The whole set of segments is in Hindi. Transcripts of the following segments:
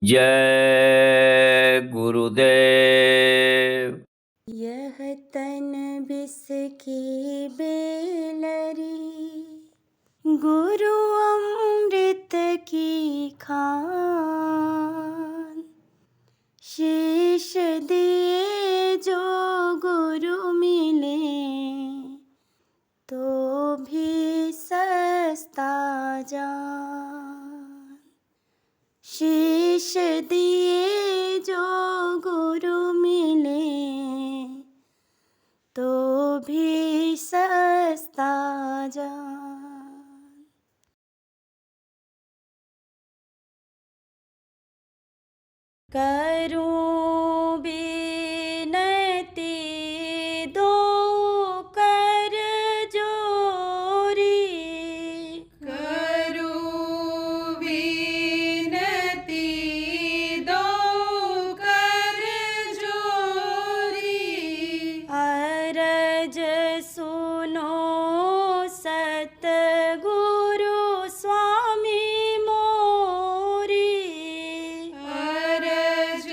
जय गुरुदेव। यह तन बिस की बेलरी, गुरु अमृत की खान। शीश दिए जो गुरु मिले, तो भी सस्ता जान। शीश दिए जो गुरु मिले, तो भी सस्ता जान। करूं बिनती दो कर जोरी, करूं विनती दो कर जोरी, अरज सुनो सतगुरु स्वामी मोरी। अरज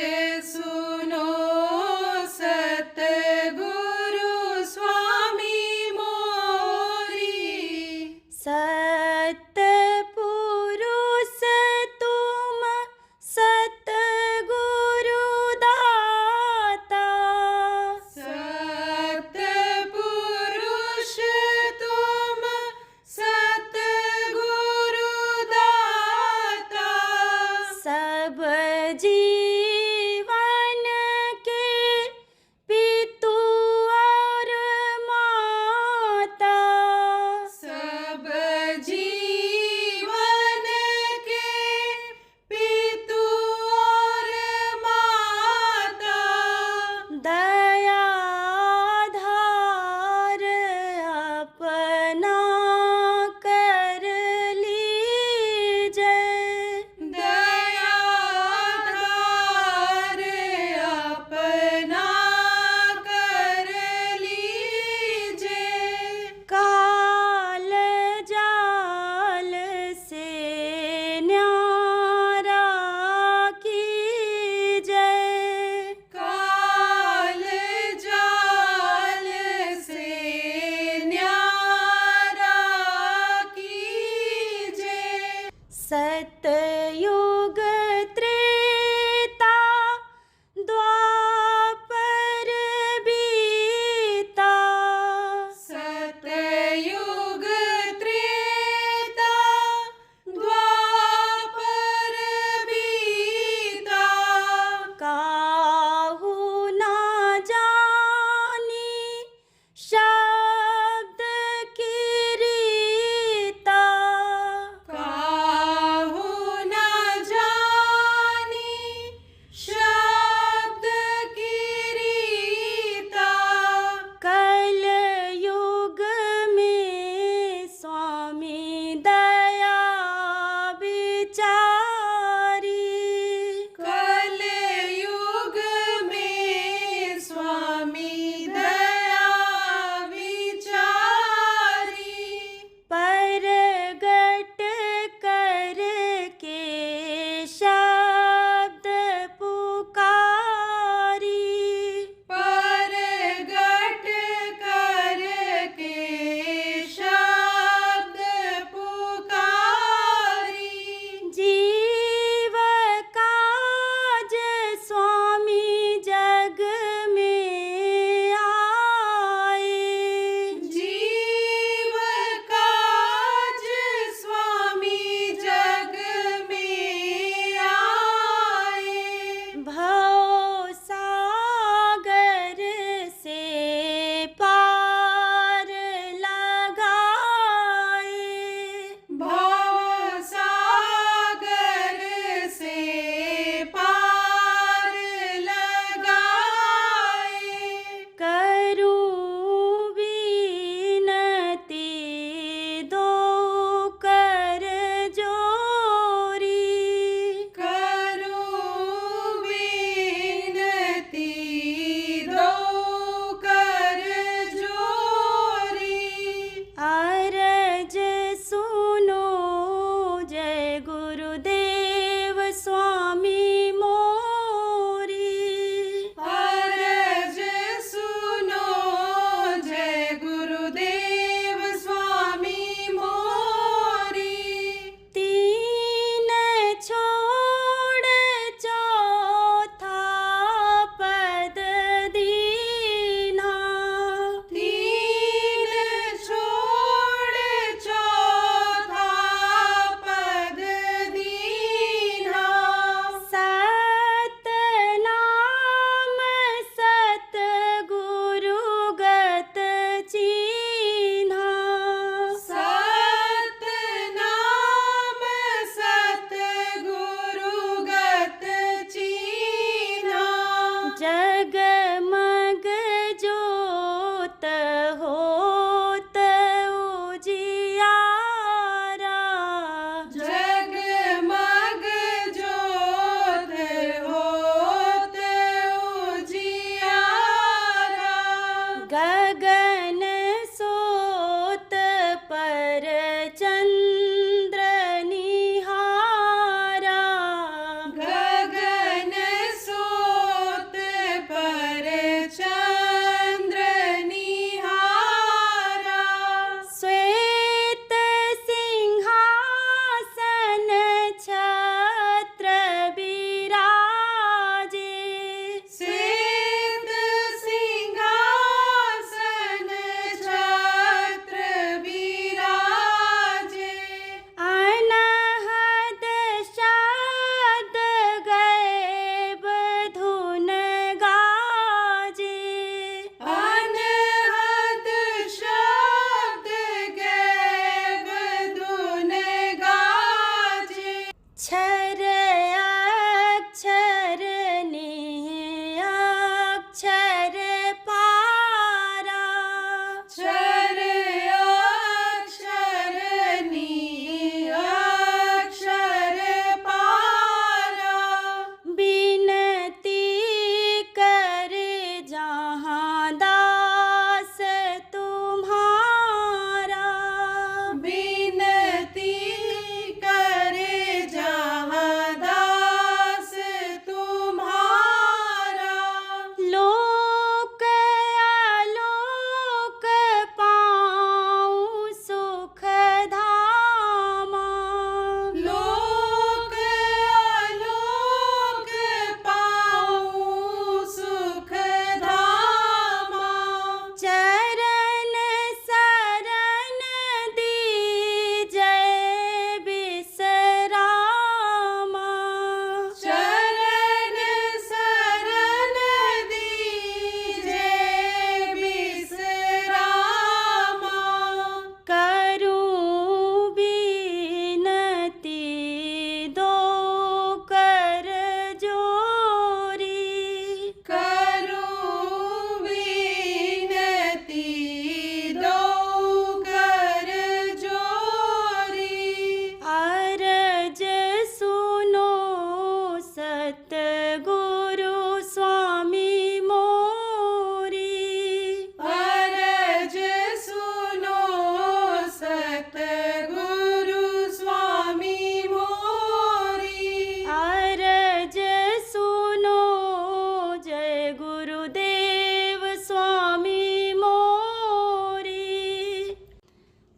सुनो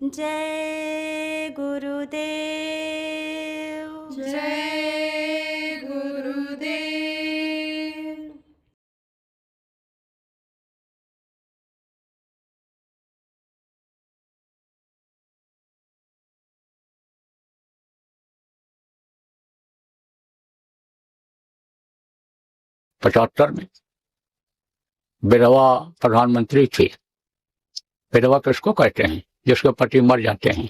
जय गुरुदेव। जय गुरुदेव। पचहत्तर में विधवा प्रधानमंत्री थी। विधवा किसको कहते हैं? जिसके पति मर जाते हैं।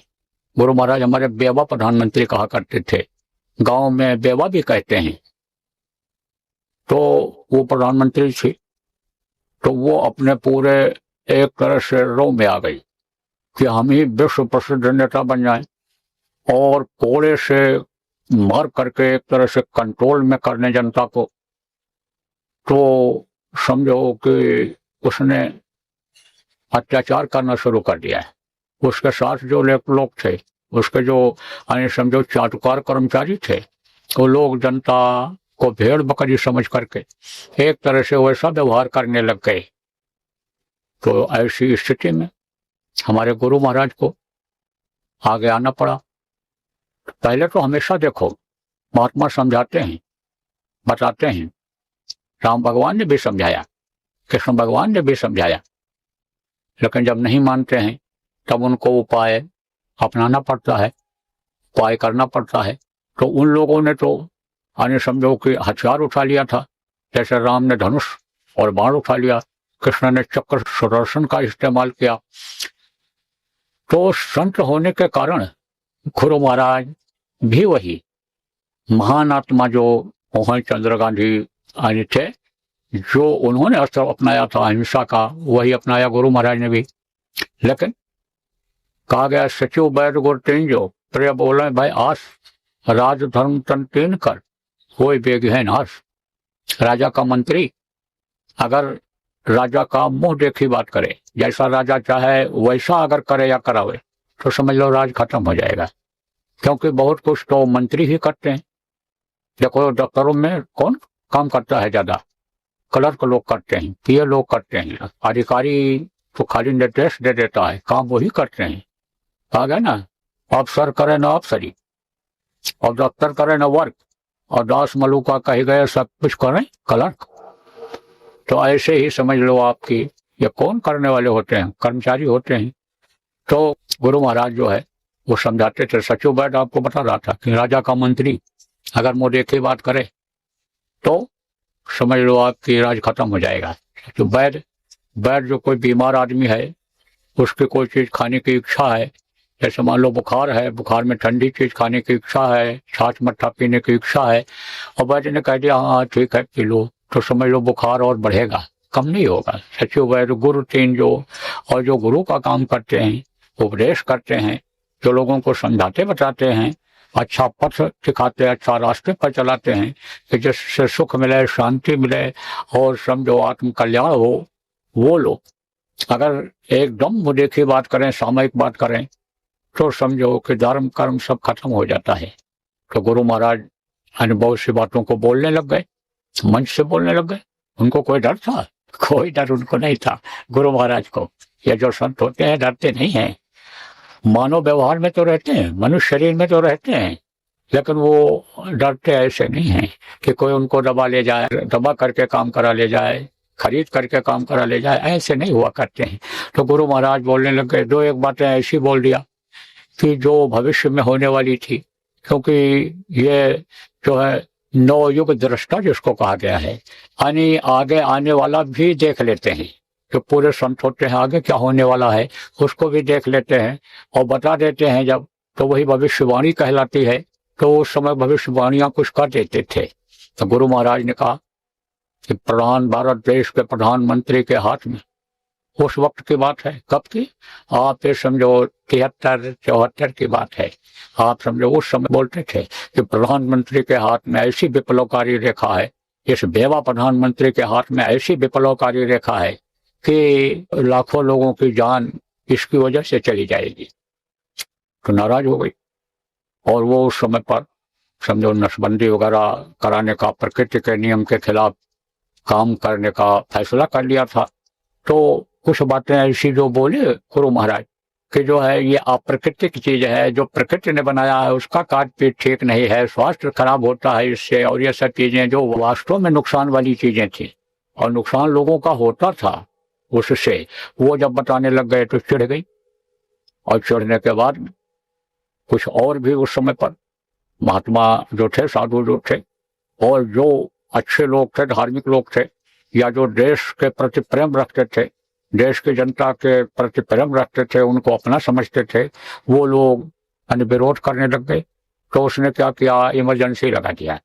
गुरु महाराज हमारे बेवा प्रधानमंत्री कहा करते थे, गांव में बेवा भी कहते हैं। तो वो प्रधानमंत्री थी, तो वो अपने पूरे एक तरह से रो में आ गई कि हम ही विश्व प्रसिद्ध नेता बन जाएं और कोड़े से मार करके एक तरह से कंट्रोल में करने जनता को। तो समझो कि उसने अत्याचार करना शुरू कर दिया है। उसके साथ जो लोग थे, उसके जो समझो चाटुकार कर्मचारी थे, वो लोग जनता को भेड़ बकरी समझ करके एक तरह से वैसा व्यवहार करने लग गए। तो ऐसी स्थिति में हमारे गुरु महाराज को आगे आना पड़ा। पहले तो हमेशा देखो महात्मा समझाते हैं, बताते हैं। राम भगवान ने भी समझाया, कृष्ण भगवान ने भी समझाया, लेकिन जब नहीं मानते हैं तब उनको उपाय अपनाना पड़ता है, उपाय करना पड़ता है। तो उन लोगों ने तो समझो कि हथियार उठा लिया था, जैसे राम ने धनुष और बाण उठा लिया, कृष्ण ने चक्र सुदर्शन का इस्तेमाल किया। तो संत होने के कारण गुरु महाराज भी वही महान आत्मा जो मोहन चंद्र गांधी आए थे, जो उन्होंने अस्त्र अपनाया था अहिंसा का, वही अपनाया गुरु महाराज ने भी। लेकिन कहा गया सचिव वैद गुर तीन जो प्रिय बोले भाई आस, राज धर्म तन तीन कर कोई बेग है नाश। राजा का मंत्री अगर राजा का मुंह देखी बात करे, जैसा राजा चाहे वैसा अगर करे या करावे, तो समझ लो राज खत्म हो जाएगा। क्योंकि बहुत कुछ तो मंत्री ही करते हैं। देखो दफ्तरों में कौन काम करता है ज्यादा? क्लर्क लोग करते हैं, पीए लोग करते हैं। अधिकारी तो खाली निर्देश दे देता है, काम वही करते हैं। आ गया ना, अफसर करे ना अफसरी, और दफ्तर करे ना वर्क, और दास मलूका कही गए सब कुछ करें क्लर्क। तो ऐसे ही समझ लो आपकी ये कौन करने वाले होते हैं? कर्मचारी होते हैं। तो गुरु महाराज जो है वो समझाते थे। सचिव वैद आपको बता रहा था कि राजा का मंत्री अगर मुंह देखे बात करे तो समझ लो आपकी राज खत्म हो जाएगा। तो वैद जो कोई बीमार आदमी है, उसकी कोई चीज खाने की इच्छा है, जैसे मान लो बुखार है, बुखार में ठंडी चीज खाने की इच्छा है, छाछ मट्ठा पीने की इच्छा है, और वैद ने कह दिया हाँ ठीक है पी लो, तो समझ लो बुखार और बढ़ेगा, कम नहीं होगा। सचिव वैद गुरु तीन जो, और जो गुरु का काम करते हैं, उपदेश करते हैं, जो लोगों को समझाते बताते हैं, अच्छा पथ सिखाते, अच्छा रास्ते पर चलाते हैं कि जिससे सुख मिले, शांति मिले और समझो आत्म कल्याण हो, वो लोग अगर एकदम मुदेखी बात करें, सामयिक बात करें, तो समझो कि धर्म कर्म सब खत्म हो जाता है। तो गुरु महाराज बहुत सी बातों को बोलने लग गए, मंच से बोलने लग गए। उनको कोई डर था? कोई डर उनको नहीं था गुरु महाराज को। ये जो संत होते हैं डरते नहीं हैं। मानव व्यवहार में तो रहते हैं, मनुष्य शरीर में तो रहते हैं, लेकिन वो डरते ऐसे नहीं हैं कि कोई उनको दबा ले जाए, दबा करके काम करा ले जाए, खरीद करके काम करा ले जाए, ऐसे नहीं हुआ करते हैं। तो गुरु महाराज बोलने लग गए। दो एक बातें ऐसी बोल दिया कि जो भविष्य में होने वाली थी, क्योंकि ये जो है नवयुग दृष्टा जिसको कहा गया है, यानी आगे आने वाला भी देख लेते हैं। जो पूरे संत होते हैं आगे क्या होने वाला है उसको भी देख लेते हैं और बता देते हैं जब, तो वही भविष्यवाणी कहलाती है। तो उस समय भविष्यवाणियां कुछ कर देते थे। तो गुरु महाराज ने कहा कि भारत देश के प्रधानमंत्री के हाथ में, उस वक्त की बात है, कब की? आप ये समझो 73-74 की बात है। आप समझो उस समय बोलते थे कि प्रधानमंत्री के हाथ में ऐसी विप्लवकारी रेखा है, इस बेवा प्रधानमंत्री के हाथ में ऐसी विप्लवकारी रेखा है कि लाखों लोगों की जान इसकी वजह से चली जाएगी। तो नाराज हो गई और वो उस समय पर समझो नसबंदी वगैरह कराने का, प्रकृति के नियम के खिलाफ काम करने का फैसला कर लिया था। तो कुछ बातें ऐसी जो बोले गुरु महाराज कि जो है ये अप्राकृतिक चीज है, जो प्रकृति ने बनाया है उसका काट पीट ठीक नहीं है, स्वास्थ्य खराब होता है इससे, और ये सब चीजें जो वास्तव में नुकसान वाली चीजें थी और नुकसान लोगों का होता था उससे, वो जब बताने लग गए तो चिढ़ गई। और चिढ़ने के बाद कुछ और भी उस समय पर महात्मा जो थे, साधु जो थे, और जो अच्छे लोग थे, धार्मिक लोग थे, या जो देश के प्रति प्रेम रखते थे, देश की जनता के प्रति प्रेम रखते थे, उनको अपना समझते थे, वो लोग विरोध करने लग गए। तो उसने क्या किया, इमरजेंसी लगा दिया,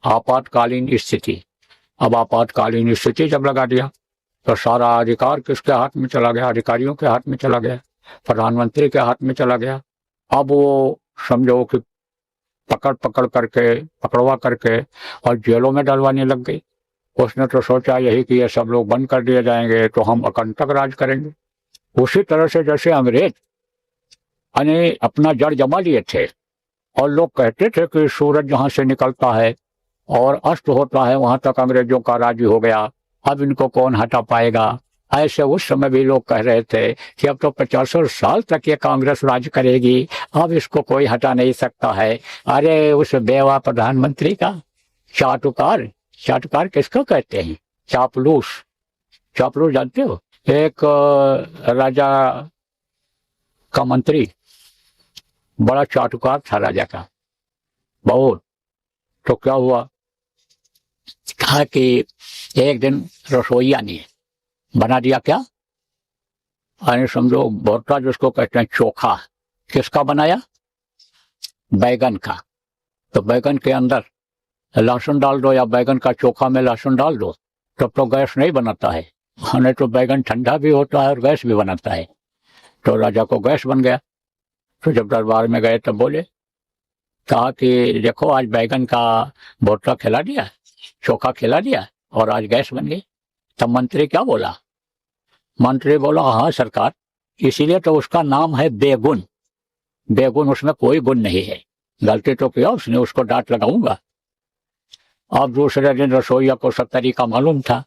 आपातकालीन स्थिति। अब आपातकालीन स्थिति जब लगा दिया तो सारा अधिकार किसके हाथ में चला गया, अधिकारियों के हाथ में चला गया, प्रधानमंत्री के हाथ में चला गया। अब वो समझो कि पकड़वा करके और जेलों में डलवाने लग गई। उसने तो सोचा यही कि ये सब लोग बंद कर दिए जाएंगे तो हम अकंटक राज करेंगे। उसी तरह से जैसे अंग्रेज ने अपना जड़ जमा लिए थे और लोग कहते थे कि सूरज जहां से निकलता है और अस्त होता है वहां तक अंग्रेजों का राज हो गया, अब इनको कौन हटा पाएगा। ऐसे उस समय भी लोग कह रहे थे कि अब तो 50 साल तक ये कांग्रेस राज करेगी, अब इसको कोई हटा नहीं सकता है। अरे उस बेवा प्रधानमंत्री का चाटुकार, चाटुकार किसको कहते हैं, चापलूस। चापलूस जानते हो, एक राजा का मंत्री, बड़ा चाटुकार था राजा का बहुत। तो क्या हुआ, कहा कि एक दिन रसोईया ने बना दिया क्या, अरे समझो भोरता जिसको कहते हैं चोखा, किसका बनाया, बैगन का। तो बैगन के अंदर लहसुन डाल दो या बैगन का चोखा में लहसुन डाल दो तब तो गैस नहीं बनाता है, नहीं तो बैगन ठंडा भी होता है और गैस भी बनाता है। तो राजा को गैस बन गया। तो जब दरबार में गए तब बोले, कहा कि देखो आज बैगन का भोरता खिला दिया, चोखा खिला दिया और आज गैस बन गई। तब मंत्री क्या बोला, मंत्री बोला हाँ सरकार, इसीलिए तो उसका नाम है बेगुन, बेगुन उसमें कोई गुण नहीं है, गलती तो किया उसने, उसको डांट लगाऊंगा। अब दूसरे दिन रसोईया को सब तरीका मालूम था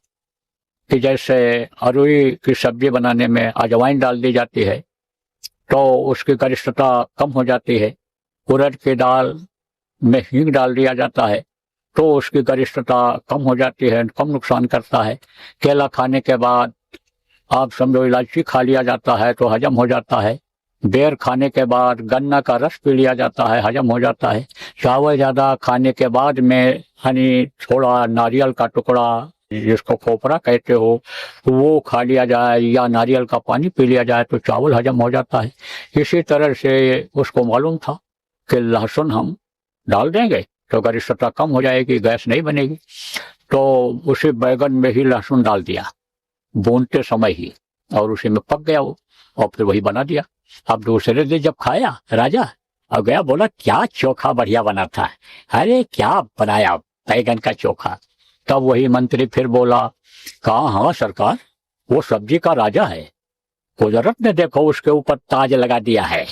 कि जैसे अरुई की सब्जी बनाने में अजवाइन डाल दी जाती है तो उसकी गरिष्ठता कम हो जाती है, उड़द की दाल में हींग डाल दिया जाता है तो उसकी गरिष्ठता कम हो जाती है, कम नुकसान करता है। केला खाने के बाद आप समझो इलायची खा लिया जाता है तो हजम हो जाता है। बेर खाने के बाद गन्ना का रस पी लिया जाता है, हजम हो जाता है। चावल ज्यादा खाने के बाद में थोड़ा नारियल का टुकड़ा जिसको खोपरा कहते हो वो खा लिया जाए या नारियल का पानी पी लिया जाए तो चावल हजम हो जाता है। इसी तरह से उसको मालूम था कि लहसुन हम डाल देंगे तो गरिष्ठता कम हो जाएगी, गैस नहीं बनेगी। तो उसी बैगन में ही लहसुन डाल दिया भूनते समय ही, और उसी में पक गया वो, और फिर वही बना दिया। अब दूसरे दिन जब खाया राजा, अब गया बोला क्या चोखा बढ़िया बना था, अरे क्या बनाया बैगन का चोखा। तब वही मंत्री फिर बोला, कहा हाँ सरकार, वो सब्जी का राजा है, कुदरत ने देखो उसके ऊपर ताज लगा दिया है,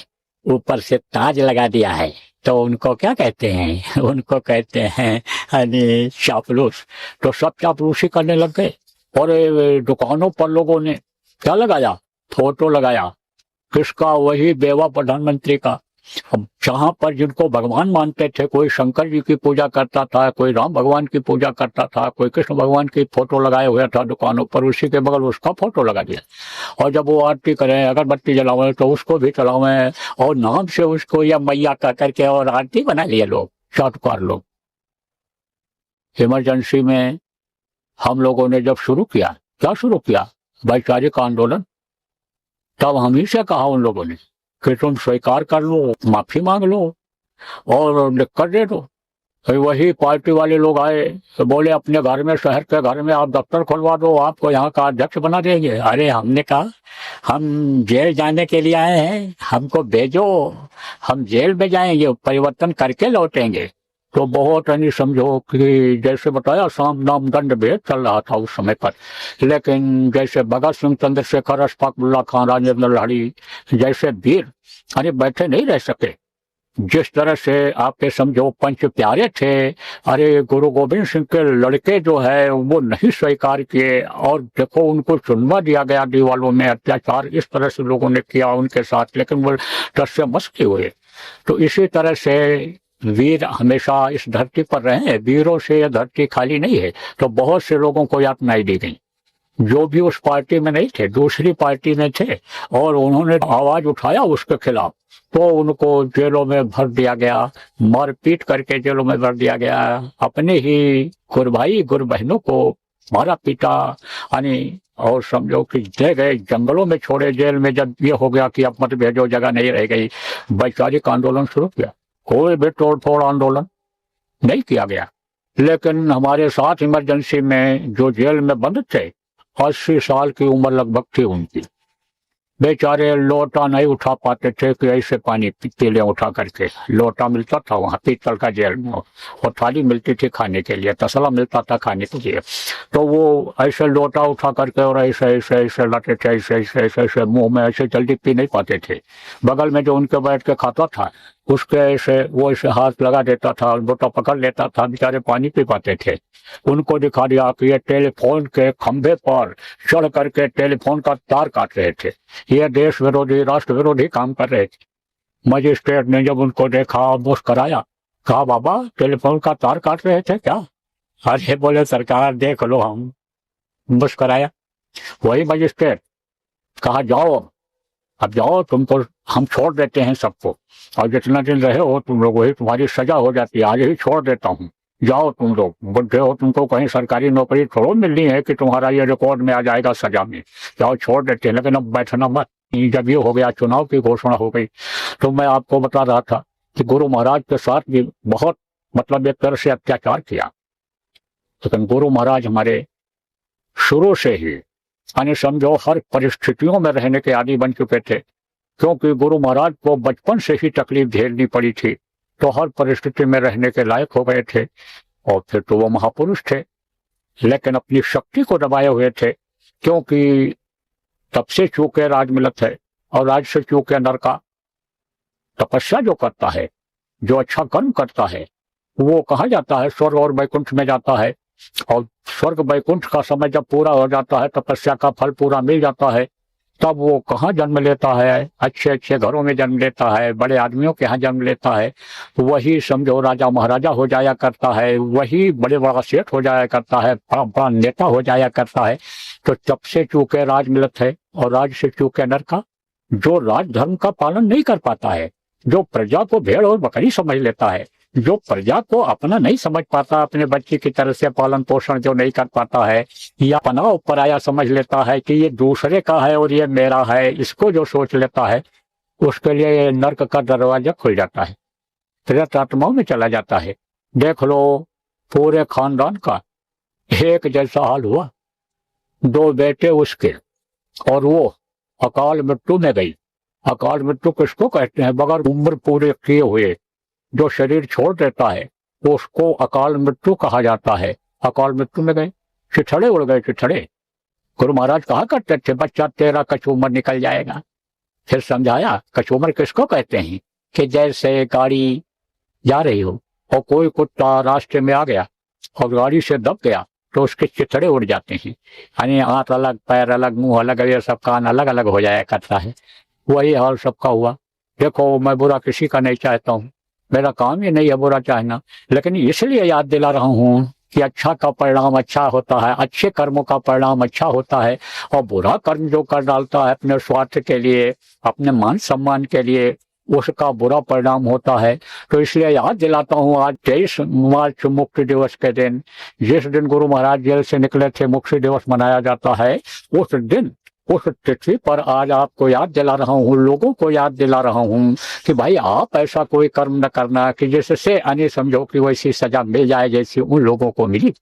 ऊपर से ताज लगा दिया है, तो उनको क्या कहते हैं, उनको कहते हैं चापलूस। तो सब चापलूसी करने लग गए और दुकानों पर लोगों ने क्या लगाया, फोटो लगाया, किसका, वही बेवा प्रधानमंत्री का। अब जहां पर जिनको भगवान मानते थे, कोई शंकर जी की पूजा करता था, कोई राम भगवान की पूजा करता था, कोई कृष्ण भगवान की फोटो लगाए हुआ था दुकानों पर, उसी के बगल उसका फोटो लगा दिया। और जब वो आरती करें, अगरबत्ती जलावें तो उसको भी चलावें और नाम से उसको या मैया कह करके और आरती बना लिए लोग, चाटुकार लोग। इमरजेंसी में हम लोगों ने जब शुरू किया, क्या शुरू किया, वैचारिक आंदोलन, तब हम ही से कहा उन लोगों ने कि तुम स्वीकार कर लो, माफी मांग लो और लिख कर दे दो। तो वही पार्टी वाले लोग आए तो बोले अपने घर में, शहर के घर में आप दफ्तर खुलवा दो, आपको यहाँ का अध्यक्ष बना देंगे। अरे हमने कहा हम जेल जाने के लिए आए हैं, हमको भेजो, हम जेल में जाएंगे, परिवर्तन करके लौटेंगे। तो बहुत समझो कि जैसे बताया साम नाम दंड भेद चल रहा था उस समय पर, लेकिन जैसे भगत सिंह, चंद्रशेखर, अशफाक उल्लाह खान, राजेंद्र लाड़ी जैसे वीर बैठे नहीं रह सके जिस तरह से आपके समझो पंच प्यारे थे, अरे गुरु गोविंद सिंह के लड़के जो है वो नहीं स्वीकार किए, और देखो उनको चुनवा दिया गया दीवालों में, अत्याचार इस तरह से लोगों ने किया उनके साथ, लेकिन वो टस से मस किए हुए। तो इसी तरह से वीर हमेशा इस धरती पर रहे हैं, वीरों से यह धरती खाली नहीं है। तो बहुत से लोगों को यातनाएं दी गई जो भी उस पार्टी में नहीं थे, दूसरी पार्टी में थे, और उन्होंने आवाज उठाया उसके खिलाफ, तो उनको जेलों में भर दिया गया, मारपीट करके जेलों में भर दिया गया, अपने ही गुरु भाई गुरु बहनों को मारा पीटा, यानी और समझो कि ले गए जंगलों में, छोड़े जेल में। जब ये हो गया कि अब मत भेजो, जगह नहीं रह गई, वैचारिक आंदोलन शुरू किया। कोई भी तोड़ फोड़ आंदोलन नहीं किया गया, लेकिन हमारे साथ इमरजेंसी में जो जेल में बंद थे, 80 साल की उम्र लगभग थी उनकी, बेचारे लोटा नहीं उठा पाते थे कि ऐसे पानी पी लें उठा करके। लोटा मिलता था वहां पीतल का जेल में, और थाली मिलती थी खाने के लिए, तसला मिलता था खाने के लिए। तो वो ऐसे लोटा उठा करके और ऐसे ऐसे ऐसे लाते थे, ऐसे ऐसे ऐसे ऐसे मुंह में, ऐसे जल्दी पी नहीं पाते थे। बगल में जो उनके बैठ के खाता था उसके ऐसे वो ऐसे हाथ लगा देता था, लोटा पकड़ लेता था, बेचारे पानी पी पाते थे। उनको दिखा दिया कि ये टेलीफोन के खंभे पर चढ़ करके टेलीफोन का तार काट रहे थे, ये देश विरोधी राष्ट्र विरोधी काम कर रहे थे। मजिस्ट्रेट ने जब उनको देखा मुस्कराया, कहा बाबा टेलीफोन का तार काट रहे थे क्या? अरे बोले सरकार देख लो हम। मुस्कराया वही मजिस्ट्रेट, कहा जाओ अब जाओ, तुमको हम छोड़ देते हैं सबको, और जितना दिन रहे हो तुम लोग वही तुम्हारी सजा हो जाती है, आज ही छोड़ देता हूँ, जाओ तुम लोग बुढ़े हो, तुमको कहीं सरकारी नौकरी थोड़ो मिलनी है कि तुम्हारा ये रिकॉर्ड में आ जाएगा सजा में, जाओ छोड़ देते हैं। लेकिन अब बैठना मत। जब ये हो गया, चुनाव की घोषणा हो गई, तो मैं आपको बता रहा था कि गुरु महाराज के साथ भी बहुत मतलब एक तरह से अत्याचार किया, लेकिन गुरु महाराज हमारे शुरू से ही यानी समझो हर परिस्थितियों में रहने के आदी बन चुके थे, क्योंकि गुरु महाराज को बचपन से ही तकलीफ झेलनी पड़ी थी, तो हर परिस्थिति में रहने के लायक हो गए थे। और फिर तो वो महापुरुष थे, लेकिन अपनी शक्ति को दबाए हुए थे, क्योंकि तब से चूके राज मिलत है, और राज से चूके नर का। तपस्या जो करता है, जो अच्छा कर्म करता है, वो कहा जाता है स्वर्ग और वैकुंठ में जाता है, और स्वर्ग वैकुंठ का समय जब पूरा हो जाता है, तपस्या का फल पूरा मिल जाता है, तब वो कहाँ जन्म लेता है? अच्छे अच्छे घरों में जन्म लेता है, बड़े आदमियों के यहाँ जन्म लेता है। वही समझो राजा महाराजा हो जाया करता है, वही बड़े बड़ा सेठ हो जाया करता है, बड़ा बड़ा नेता हो जाया करता है। तो तब से चूके राज मिलत है, और राज से चूके नर का। जो राज धर्म का पालन नहीं कर पाता है, जो प्रजा को भेड़ और बकरी समझ लेता है, जो प्रजा को अपना नहीं समझ पाता, अपने बच्चे की तरह से पालन पोषण जो नहीं कर पाता है, या पनाह पराया समझ लेता है कि ये दूसरे का है और ये मेरा है, इसको जो सोच लेता है, उसके लिए नर्क का दरवाजा खुल जाता है, प्रेत आत्माओं में चला जाता है। देख लो पूरे खानदान का एक जैसा हाल हुआ, 2 बेटे उसके, और वो अकाल मृत्यु में गई। अकाल मृत्यु किसको कहते हैं? बगैर उम्र पूरे किए हुए जो शरीर छोड़ देता है, उसको अकाल मृत्यु कहा जाता है। अकाल मृत्यु में गए, चिथड़े उड़ गए चिथड़े। गुरु महाराज कहा करते थे, बच्चा तेरा कचूमर निकल जाएगा। फिर समझाया कचूमर किसको कहते हैं, कि जैसे गाड़ी जा रही हो और कोई कुत्ता रास्ते में आ गया और गाड़ी से दब गया, तो उसके चिथड़े उड़ जाते हैं, यानी हाथ अलग, पैर अलग, मुंह अलग, ये सब कान अलग अलग हो जाया करता है। वही हाल सबका हुआ। देखो मैं बुरा किसी का नहीं चाहता हूँ, मेरा काम ही नहीं है बुरा चाहना, लेकिन इसलिए याद दिला रहा हूँ कि अच्छा का परिणाम अच्छा होता है, अच्छे कर्मों का परिणाम अच्छा होता है, और बुरा कर्म जो कर डालता है अपने स्वार्थ के लिए, अपने मान सम्मान के लिए, उसका बुरा परिणाम होता है। तो इसलिए याद दिलाता हूँ, आज 23 मार्च मुक्ति दिवस के दिन, जिस दिन गुरु महाराज जेल से निकले थे, मुक्ति दिवस मनाया जाता है। उस दिन उस तिथि पर आज आपको याद दिला रहा हूँ, लोगों को याद दिला रहा हूँ कि भाई आप ऐसा कोई कर्म न करना कि जिससे अन्य समझो कि वैसी सजा मिल जाए जैसी उन लोगों को मिली।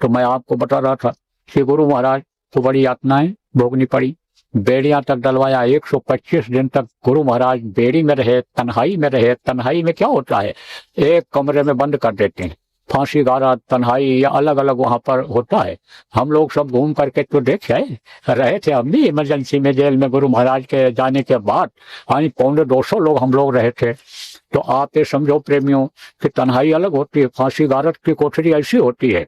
तो मैं आपको बता रहा था कि गुरु महाराज को बड़ी यातनाएं भोगनी पड़ी, बेड़ियां तक डलवाया। 125 दिन तक गुरु महाराज बेड़ी में रहे, तन्हाई में रहे। तन्हाई में क्या होता है, एक कमरे में बंद कर देते हैं, फांसी गारा तन्हाई या अलग अलग वहां पर होता है। हम लोग सब घूम करके तो देख रहे थे, हम भी इमरजेंसी में जेल में गुरु महाराज के जाने के बाद, यानी 250 लोग हम लोग रहे थे। तो आप ये समझो प्रेमियों कि तन्हाई अलग होती है। फांसी गारद की कोठरी ऐसी होती है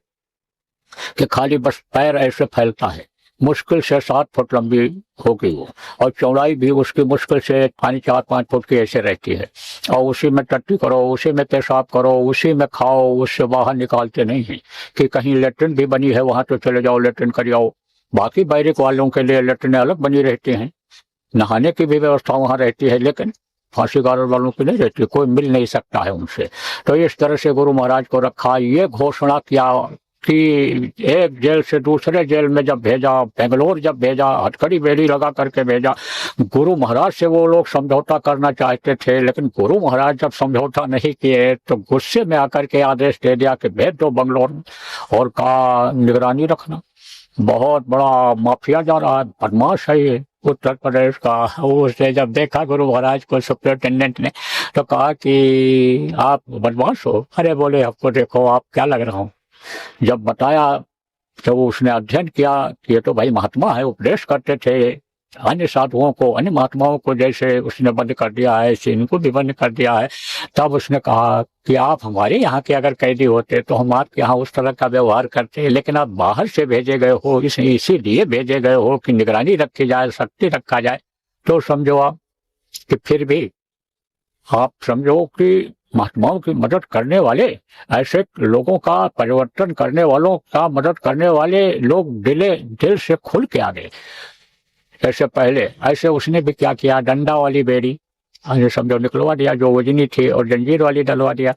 कि खाली बस पैर ऐसे फैलता है, मुश्किल से 7 फुट लंबी होगी वो, और चौड़ाई भी उसकी मुश्किल से 4-5 फुट की ऐसे रहती है। और उसी में टट्टी करो, उसी में पेशाब करो, उसी में खाओ, उससे बाहर निकालते नहीं है कि कहीं लेटरिन भी बनी है वहां तो चले जाओ लेटरिन कर आओ। बाकी बैरिक वालों के लिए लेटरिन अलग बनी रहती हैं, नहाने की भी व्यवस्था वहां रहती है, लेकिन फांसी गारद वालों की नहीं रहती, कोई मिल नहीं सकता है उनसे। तो इस तरह से गुरु महाराज को रखा, ये घोषणा किया कि एक जेल से दूसरे जेल में जब भेजा, बेंगलोर जब भेजा, हथकड़ी बेड़ी लगा करके भेजा। गुरु महाराज से वो लोग समझौता करना चाहते थे, लेकिन गुरु महाराज जब समझौता नहीं किए तो गुस्से में आकर के आदेश दे दिया कि भेज दो बंगलोर में, और का निगरानी रखना। बहुत बड़ा माफिया जा रहा है, बदमाश है ये उत्तर प्रदेश का। उसने जब देखा गुरु महाराज को सुपरिटेंडेंट ने, तो कहा कि आप बदमाश हो। अरे बोले आपको देखो आप क्या लग रहा हूँ। जब बताया तो उसने अध्ययन किया कि ये तो भाई महात्मा है, उपदेश करते थे अन्य साधुओं को, अन्य महात्माओं को, जैसे उसने बंद कर दिया है ऐसे इनको भी बंद कर दिया है। तब उसने कहा कि आप हमारे यहाँ के अगर कैदी होते तो हम आपके यहाँ उस तरह का व्यवहार करते, लेकिन आप बाहर से भेजे गए हो, इसीलिए भेजे गए हो कि निगरानी रखी जाए, शक्ति रखा जाए। तो समझो आप कि फिर भी आप समझो कि महात्माओं की मदद करने वाले, ऐसे लोगों का परिवर्तन करने वालों का मदद करने वाले लोग दिल से खुल के आ गए। ऐसे पहले ऐसे उसने भी क्या किया, डंडा वाली बेड़ी समझो निकलवा दिया जो वजनी थी, और जंजीर वाली डलवा दिया।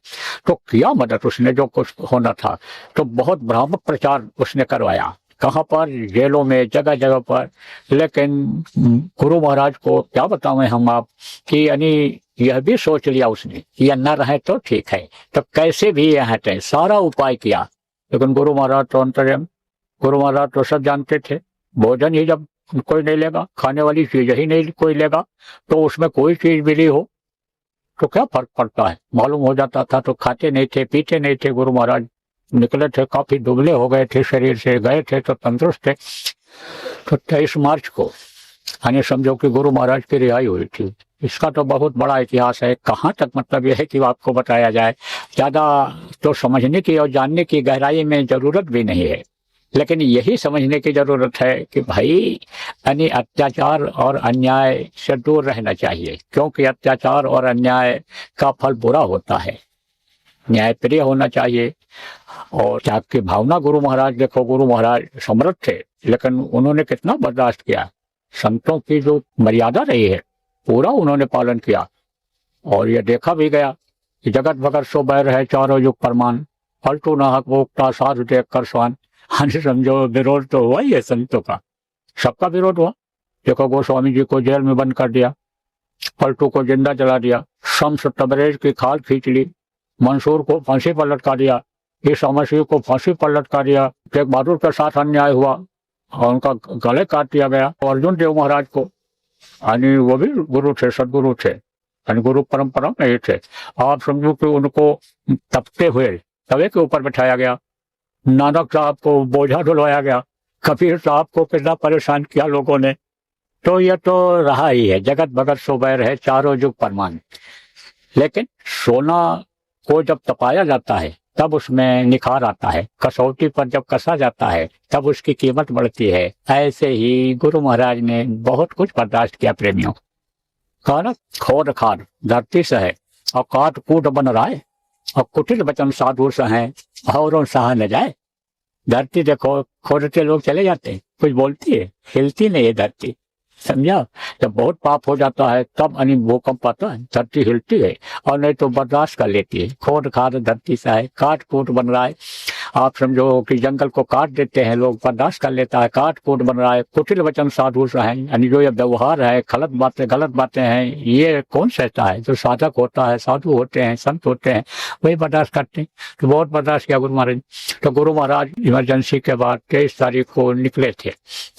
तो किया मदद उसने जो कुछ होना था। तो बहुत भ्रामक प्रचार उसने करवाया, कहाँ पर, जेलों में, जगह जगह पर। लेकिन गुरु महाराज को क्या बतावें हम आप कि यानी यह भी सोच लिया उसने कि न रहे तो ठीक है, तो कैसे भी यह हटे, सारा उपाय किया। लेकिन गुरु महाराज तो अंतर्यामी, गुरु महाराज तो सब जानते थे। भोजन ही जब कोई नहीं लेगा, खाने वाली चीज ही नहीं कोई लेगा, तो उसमें कोई चीज मिली हो तो क्या फर्क पड़ता है, मालूम हो जाता था। तो खाते नहीं थे, पीते नहीं थे। गुरु महाराज निकले थे, काफी दुबले हो गए थे, शरीर से गए थे तो तंदुरुस्त थे। तो 23 मार्च को यानी समझो कि गुरु महाराज की रिहाई हुई थी। इसका तो बहुत बड़ा इतिहास है, कहाँ तक मतलब यह है कि आपको बताया जाए, ज्यादा तो समझने की और जानने की गहराई में जरूरत भी नहीं है। लेकिन यही समझने की जरूरत है कि भाई यानी अत्याचार और अन्याय से दूर रहना चाहिए, क्योंकि अत्याचार और अन्याय का फल बुरा होता है। न्यायप्रिय होना चाहिए। और त्याग की भावना, गुरु महाराज देखो, गुरु महाराज समर्थ थे, लेकिन उन्होंने कितना बर्दाश्त किया। संतों की जो मर्यादा रही है पूरा उन्होंने पालन किया। और यह देखा भी गया कि जगत भगत सो बैर है चारों युग परमान, पलटू न हक भोक्ता साधु देख कर स्वान। हाँ समझो विरोध तो हुआ ही है संतों का, सबका विरोध हुआ। देखो गोस्वामी जी को जेल में बंद कर दिया, पलटू को जिंदा जला दिया, शम्स तबरेज की खाल खींच ली, मंसूर को फांसी पर लटका दिया, ईसा मसीह को फांसी पर लटका दिया, शेख बहादुर के साथ अन्याय हुआ और उनका गले काट दिया गया। अर्जुन देव महाराज को यानी वो भी गुरु थे, सदगुरु थे, यानी गुरु परंपरा में ही थे। आप समझो कि उनको तपते हुए तवे के ऊपर बैठाया गया, नानक साहब को बोझा ढुलवाया गया, कबीर साहब को कितना परेशान किया लोगों ने। तो यह तो रहा ही है, जगत भगत सो बैर है चारों युग परमान। लेकिन सोना को जब तपाया जाता है तब उसमें निखार आता है, कसौटी पर जब कसा जाता है तब उसकी कीमत बढ़ती है। ऐसे ही गुरु महाराज ने बहुत कुछ बर्दाश्त किया प्रेमियों। कहा ना, खोद खाद धरती से है और काट कूट बन रहा है, और कुटिल वचन साधु से है और सहा न जाए। धरती देखो, खोदते लोग चले जाते हैं, कुछ बोलती है, हिलती नहीं है धरती, समझा। जब बहुत पाप हो जाता है तब यानी भूकंप आता है, धरती हिलती है, और नहीं तो बर्दाश्त कर लेती है। खोद खाद धरती से है, काट कूट बन रहा है। आप समझो कि जंगल को काट देते हैं लोग, बर्दाश्त कर लेता है, काट कूट बन रहा है। कुटिल वचन साधु से है, यानी जो ये व्यवहार है, गलत बातें हैं, ये कौन सहता है? जो साधक होता है, साधु होते हैं, संत होते हैं, वही बर्दाश्त करते हैं। तो बहुत बर्दाश्त किया गुरु महाराज। तो गुरु महाराज इमरजेंसी के बाद 23 तारीख को निकले थे,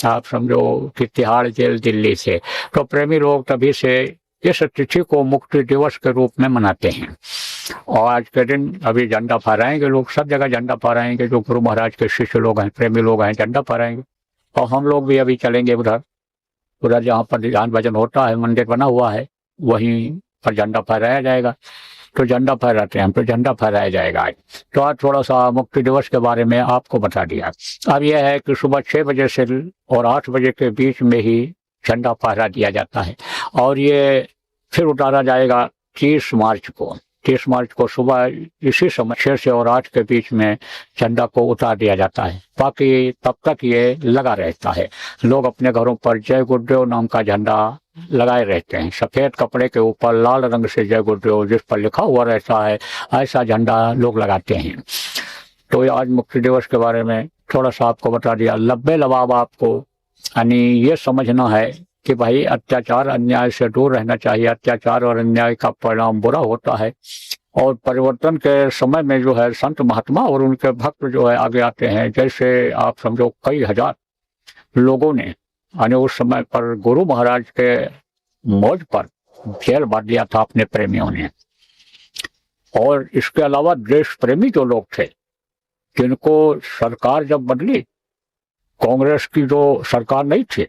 आप समझो कि तिहाड़ जेल दिल्ली से। तो प्रेमी लोग तभी से इस तिथि को मुक्ति दिवस के रूप में मनाते हैं। और आज के दिन अभी झंडा फहराएंगे लोग, सब जगह झंडा फहराएंगे, जो गुरु महाराज के शिष्य लोग हैं, प्रेमी लोग हैं, झंडा फहराएंगे। और हम लोग भी अभी चलेंगे उधर जहाँ पर ध्यान भजन होता है, मंदिर बना हुआ है, वहीं पर झंडा फहराया जाएगा। तो झंडा फहराते हैं, तो झंडा फहराया जाएगा आज। तो आज थोड़ा सा मुक्ति दिवस के बारे में आपको बता दिया। अब यह है कि सुबह 6 बजे से और 8 बजे के बीच में ही झंडा फहरा दिया जाता है, और ये फिर उतारा जाएगा 30 मार्च को। 30 मार्च को सुबह इसी समय 6 से और 8 के बीच में झंडा को उतार दिया जाता है। बाकी तब तक ये लगा रहता है। लोग अपने घरों पर जय गुरुदेव नाम का झंडा लगाए रहते हैं। सफेद कपड़े के ऊपर लाल रंग से जय गुरुदेव जिस पर लिखा हुआ रहता है, ऐसा झंडा लोग लगाते हैं। तो आज मुक्ति दिवस के बारे में थोड़ा सा आपको बता दिया। लब्बे लबाब आपको यानी ये समझना है कि भाई अत्याचार अन्याय से दूर रहना चाहिए। अत्याचार और अन्याय का परिणाम बुरा होता है, और परिवर्तन के समय में जो है संत महात्मा और उनके भक्त जो है आगे आते हैं। जैसे आप समझो कई हजार लोगों ने यानी उस समय पर गुरु महाराज के मौज पर जेल बांध दिया था अपने प्रेमियों ने। और इसके अलावा देश प्रेमी जो लोग थे, जिनको सरकार जब बदली, कांग्रेस की जो सरकार नहीं थी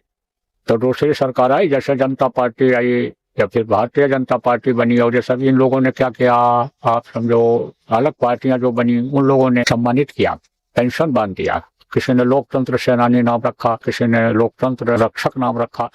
तो दूसरी सरकार आई, जैसे जनता पार्टी आई या फिर भारतीय जनता पार्टी बनी, और ये सभी इन लोगों ने क्या किया, आप समझो अलग पार्टियां जो बनी उन लोगों ने सम्मानित किया, पेंशन बांध दिया। किसी ने लोकतंत्र सेनानी नाम रखा, किसी ने लोकतंत्र रक्षक नाम रखा।